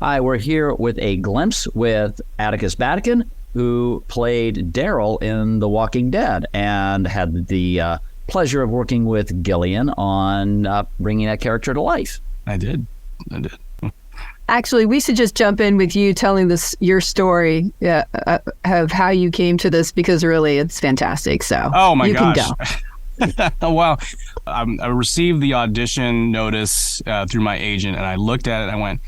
Hi, we're here with a glimpse with Atticus Batacan, who played Daryl in The Walking Dead and had the pleasure of working with Gillian on bringing that character to life. I did. Actually, we should just jump in with you telling your story of how you came to this, because really it's fantastic. So you can go. Well, I received the audition notice through my agent, and I looked at it and I went,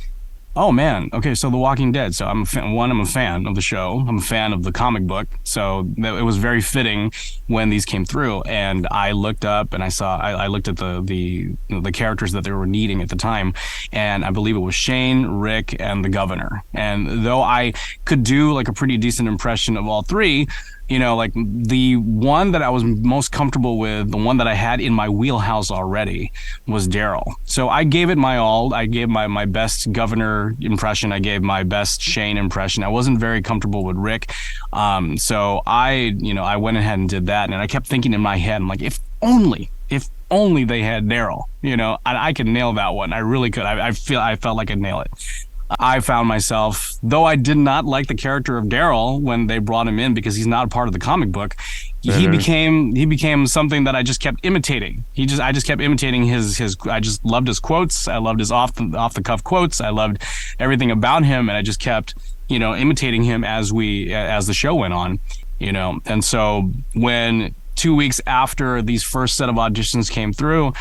oh man, okay, so The Walking Dead. So I'm a fan of the show. I'm a fan of the comic book. So it was very fitting when these came through. And I looked up and I looked at the characters that they were needing at the time. And I believe it was Shane, Rick, and the governor. And though I could do like a pretty decent impression of all three, like the one that I was most comfortable with, the one that I had in my wheelhouse already, was Daryl. So I gave it my all. I gave my best governor impression. I gave my best Shane impression. I wasn't very comfortable with Rick. So I went ahead and did that. And I kept thinking in my head, I'm like, if only they had Daryl, I could nail that one. I really could. I felt like I'd nail it. I found myself, though I did not like the character of Daryl when they brought him in because he's not a part of the comic book, he became something that I just kept imitating. I just kept imitating his I just loved his quotes. I loved his off the cuff quotes. I loved everything about him, and I just kept imitating him as the show went on, And so when 2 weeks after these first set of auditions came through,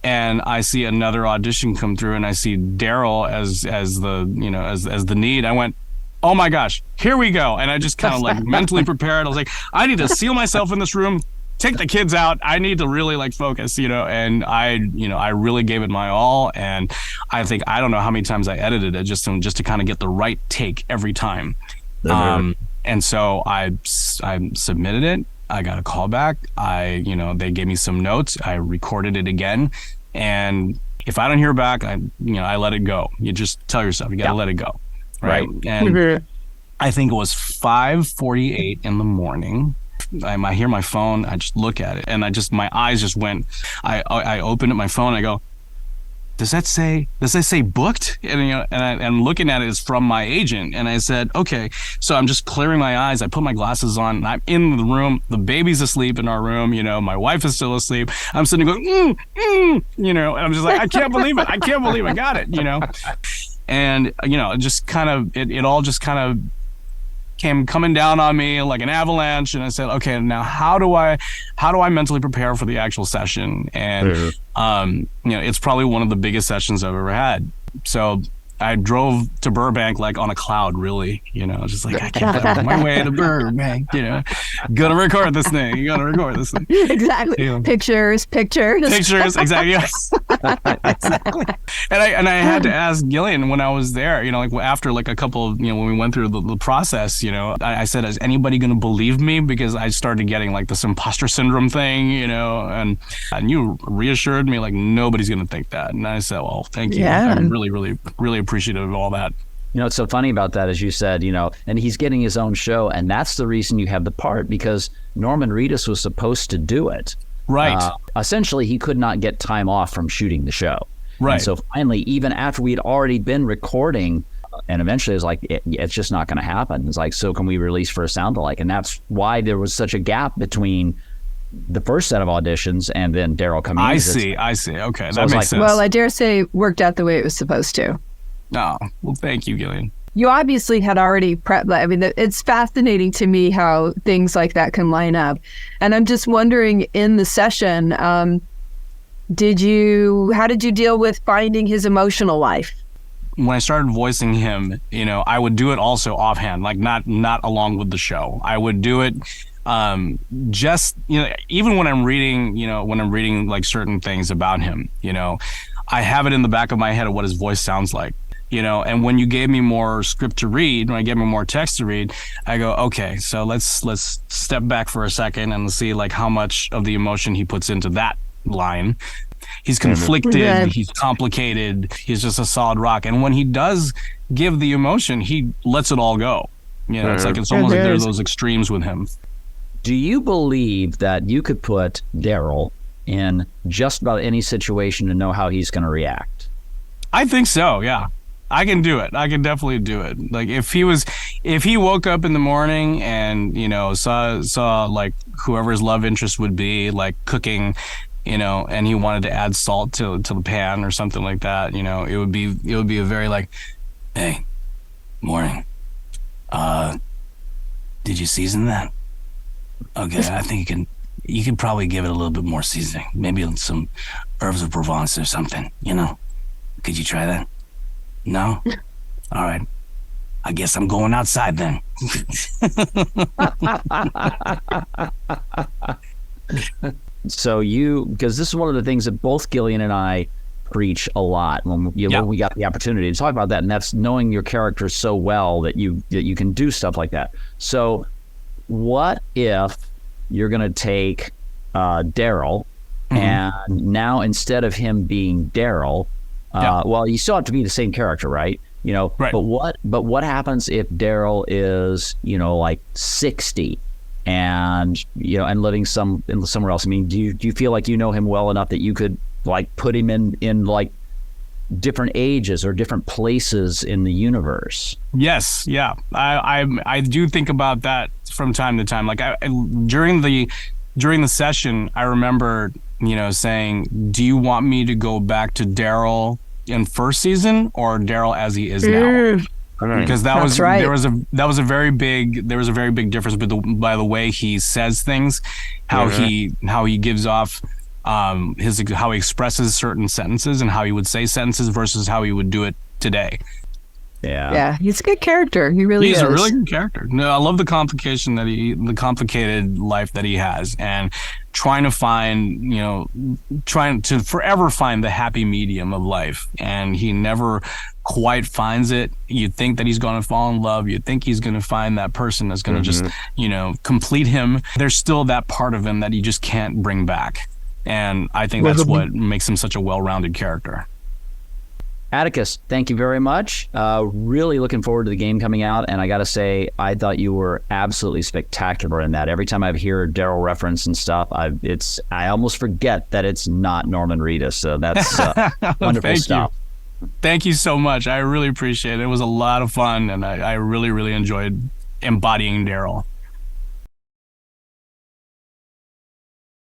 and I see another audition come through, and I see Daryl as the need, I went, oh my gosh, here we go. And I just kind of like mentally prepared. I was like, I need to seal myself in this room, take the kids out. I need to really like focus, and I really gave it my all. And I don't know how many times I edited it just to kind of get the right take every time. And so I submitted it. I got a call back. They gave me some notes. I recorded it again. And if I don't hear back, I let it go. You just tell yourself, you got to let it go. Right. And I think it was 5:48 in the morning. I hear my phone. I just look at it, and my eyes just went. I opened up my phone. And I go, does that say booked? And I'm looking at it, it's from my agent. And I said, okay. So I'm just clearing my eyes. I put my glasses on, and I'm in the room. The baby's asleep in our room. My wife is still asleep. I'm sitting going, and I'm just like, I can't believe it. I can't believe I got it, And, it all just kind of came coming down on me like an avalanche. And I said, okay, now how do I mentally prepare for the actual session? And, it's probably one of the biggest sessions I've ever had. So I drove to Burbank like on a cloud, really, just like, I can't find my way to Burbank, gonna record this thing. Exactly. Pictures. Exactly. Yes. Exactly. And I had to ask Gillian when I was there, like after like a couple of, when we went through the process, I said, is anybody going to believe me? Because I started getting like this imposter syndrome thing, and you reassured me like nobody's going to think that. And I said, well, thank you. Yeah. I'm really, really, really appreciative of all that. What's so funny about that, as you said, and he's getting his own show, and that's the reason you have the part, because Norman Reedus was supposed to do it. Right. Essentially, he could not get time off from shooting the show. Right. And so finally, even after we'd already been recording, and eventually it was like, it's just not going to happen. It's like, so can we release for a sound-alike? And that's why there was such a gap between the first set of auditions and then Daryl coming in. I see. Okay, so that makes sense. Well, I dare say worked out the way it was supposed to. Oh, well, thank you, Gillian. You obviously had already prepped. I mean, it's fascinating to me how things like that can line up. And I'm just wondering, in the session, how did you deal with finding his emotional life? When I started voicing him, I would do it also offhand, like not along with the show. I would do it just, even when I'm reading like certain things about him, I have it in the back of my head of what his voice sounds like. And when you gave me more script to read, when I gave me more text to read, I go, okay, so let's step back for a second and see like how much of the emotion he puts into that line. He's conflicted, he's complicated, he's just a solid rock. And when he does give the emotion, he lets it all go. It's almost like there's those extremes with him. Do you believe that you could put Daryl in just about any situation to know how he's going to react? I think so, yeah. I can do it. I can definitely do it. Like if he woke up in the morning and, saw like whoever his love interest would be, like cooking, and he wanted to add salt to the pan or something like that, it would be a very like, hey, morning. Did you season that? Okay, I think you can probably give it a little bit more seasoning. Maybe some herbs of Provence or something, Could you try that? No? All right. I guess I'm going outside then. So because this is one of the things that both Gillian and I preach a lot when we got the opportunity to talk about that, and that's knowing your character so well that you can do stuff like that. So what if you're going to take Daryl, and now instead of him being Daryl, well, you still have to be the same character, right? Right. But what happens if Daryl is, like 60 and, and living somewhere else? I mean, do you feel like you know him well enough that you could like put him in like different ages or different places in the universe? Yes. Yeah. I do think about that from time to time. Like during the session, I remember, saying, do you want me to go back to Daryl in first season or Daryl as he is now? Because there was a very big difference by the way he says things, how he gives off how he expresses certain sentences and how he would say sentences versus how he would do it today. Yeah, he's a good character. He really is. He's a really good character. No, I love the complicated life that he has, and trying to forever find the happy medium of life, and he never quite finds it. You'd think that he's going to fall in love. You'd think he's going to find that person that's going to just, complete him. There's still that part of him that he just can't bring back, and I think that's what makes him such a well-rounded character. Atticus, thank you very much. Really looking forward to the game coming out. And I got to say, I thought you were absolutely spectacular in that. Every time I hear Daryl reference and stuff, I almost forget that it's not Norman Reedus. So that's wonderful stuff. Thank you so much. I really appreciate it. It was a lot of fun, and I really, really enjoyed embodying Daryl.